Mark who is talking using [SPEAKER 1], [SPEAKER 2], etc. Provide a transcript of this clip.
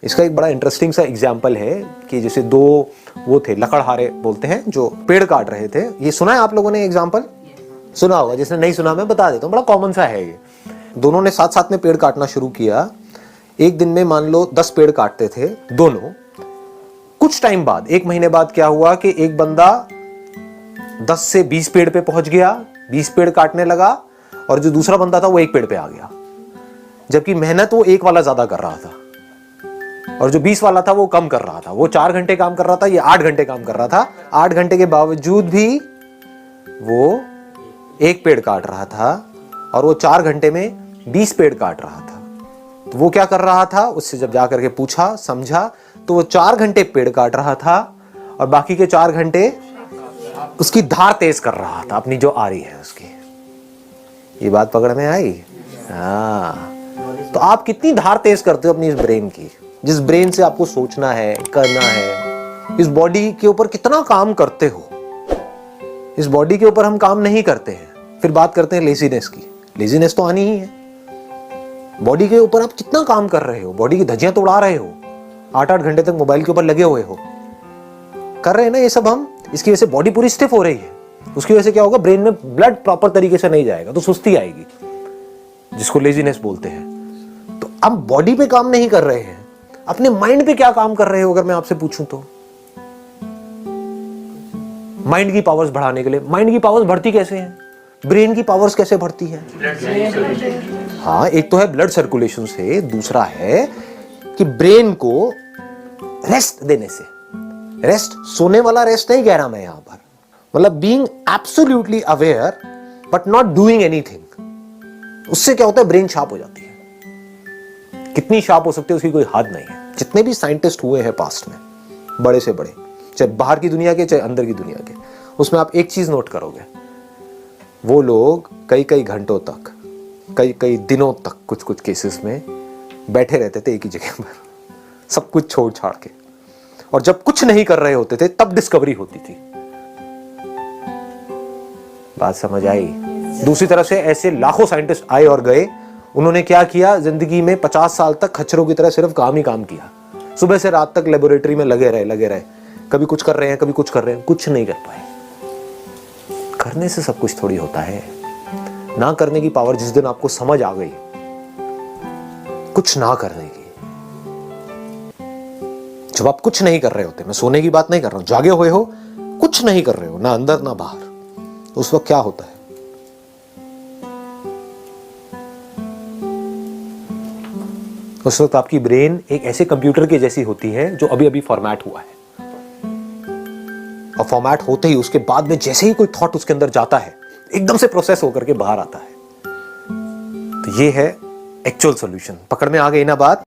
[SPEAKER 1] इसका एक बड़ा इंटरेस्टिंग सा एग्जाम्पल है कि जैसे दो वो थे लकड़हारे बोलते हैं जो पेड़ काट रहे थे। ये सुना है आप लोगों ने एग्जाम्पल? सुना होगा, जिसने नहीं सुना मैं बता देता हूँ, बड़ा कॉमन सा है ये। दोनों ने साथ साथ में पेड़ काटना शुरू किया। एक दिन में मान लो 10 पेड़ काटते थे दोनों। कुछ टाइम बाद, 1 महीने बाद क्या हुआ कि एक बंदा 10 से 20 पेड़ पे पहुंच गया, 20 पेड़ काटने लगा, और जो दूसरा बंदा था वो 1 पेड़ पे आ गया। जबकि मेहनत वो 1 वाला ज्यादा कर रहा था और जो 20 वाला था वो कम कर रहा था। वो 4 घंटे काम कर रहा था, ये 8 घंटे काम कर रहा था। 8 घंटे के बावजूद भी वो 1 पेड़ काट रहा था और वो 4 घंटे में 20 पेड़ काट रहा था। तो वो क्या कर रहा था, उससे जब जाकर के पूछा समझा तो वो 4 घंटे पेड़ काट रहा था और बाकी के 4 घंटे उसकी धार तेज कर रहा था, अपनी जो आ रही है उसकी। ये बात पकड़ में आई? हाँ। तो आप कितनी धार तेज करते हो अपनी इस ब्रेन की, जिस ब्रेन से आपको सोचना है, करना है। इस बॉडी के ऊपर कितना काम करते हो। इस बॉडी के ऊपर हम काम नहीं करते हैं, फिर बात करते हैं लेजीनेस की। लेजीनेस तो आनी ही है। बॉडी के ऊपर आप कितना काम कर रहे हो, बॉडी की धज्जियां तो उड़ा रहे हो, 8-8 घंटे तक मोबाइल के ऊपर लगे हुए हो, कर रहे हैं ना ये सब हम। इसकी वजह से बॉडी पूरी स्टिफ हो रही है। उसकी वजह से क्या होगा, ब्रेन में ब्लड प्रॉपर तरीके से नहीं जाएगा तो सुस्ती आएगी, जिसको लेजीनेस बोलते हैं। तो अब बॉडी पे काम नहीं कर रहे हैं, अपने माइंड पे क्या काम कर रहे हो अगर मैं आपसे पूछूं तो? माइंड की पावर्स बढ़ाने के लिए। माइंड की पावर्स बढ़ती कैसे हैं? ब्रेन की पावर्स कैसे बढ़ती है? हाँ, एक तो है ब्लड सर्कुलेशन से, दूसरा है कि ब्रेन को रेस्ट देने से। रेस्ट सोने वाला रेस्ट नहीं कह रहा मैं यहां पर, मतलब being absolutely aware but not doing anything. उससे क्या होता है, ब्रेन शार्प हो जाती है। कितनी शार्प हो सकती है उसकी कोई हद नहीं है। जितने भी साइंटिस्ट हुए हैं पास्ट में, बड़े से बड़े, चाहे बाहर की दुनिया के चाहे अंदर की दुनिया के, उसमें आप एक चीज नोट करोगे, वो लोग कई कई घंटों तक, कई कई दिनों तक कुछ कुछ केसेस में बैठे रहते थे एक ही जगह पर, सब कुछ छोड़ छाड़ के। और जब कुछ नहीं कर रहे होते थे तब डिस्कवरी होती थी। बात समझ आई? दूसरी तरफ से ऐसे लाखों साइंटिस्ट आए और गए। उन्होंने क्या किया, जिंदगी में 50 साल तक खच्चरों की तरह सिर्फ काम ही काम किया। सुबह से रात तक लेबोरेटरी में लगे रहे। कभी कुछ कर रहे हैं, कभी कुछ कर रहे हैं, कुछ नहीं कर पाए। करने से सब कुछ थोड़ी होता है। ना करने की पावर जिस दिन आपको समझ आ गई, कुछ ना करने की, जब आप कुछ नहीं कर रहे होते, मैं सोने की बात नहीं कर रहा हूं, जागे हुए हो, कुछ नहीं कर रहे हो, ना अंदर ना बाहर, उस वक्त क्या होता है? उस वक्त आपकी ब्रेन एक ऐसे कंप्यूटर के जैसी होती है जो अभी अभी फॉर्मेट हुआ है। और फॉर्मेट होते ही उसके बाद में जैसे ही कोई थॉट उसके अंदर जाता है, एकदम से प्रोसेस होकर के बाहर आता है। तो ये है एक्चुअल सॉल्यूशन। पकड़ में आ गई ना बात?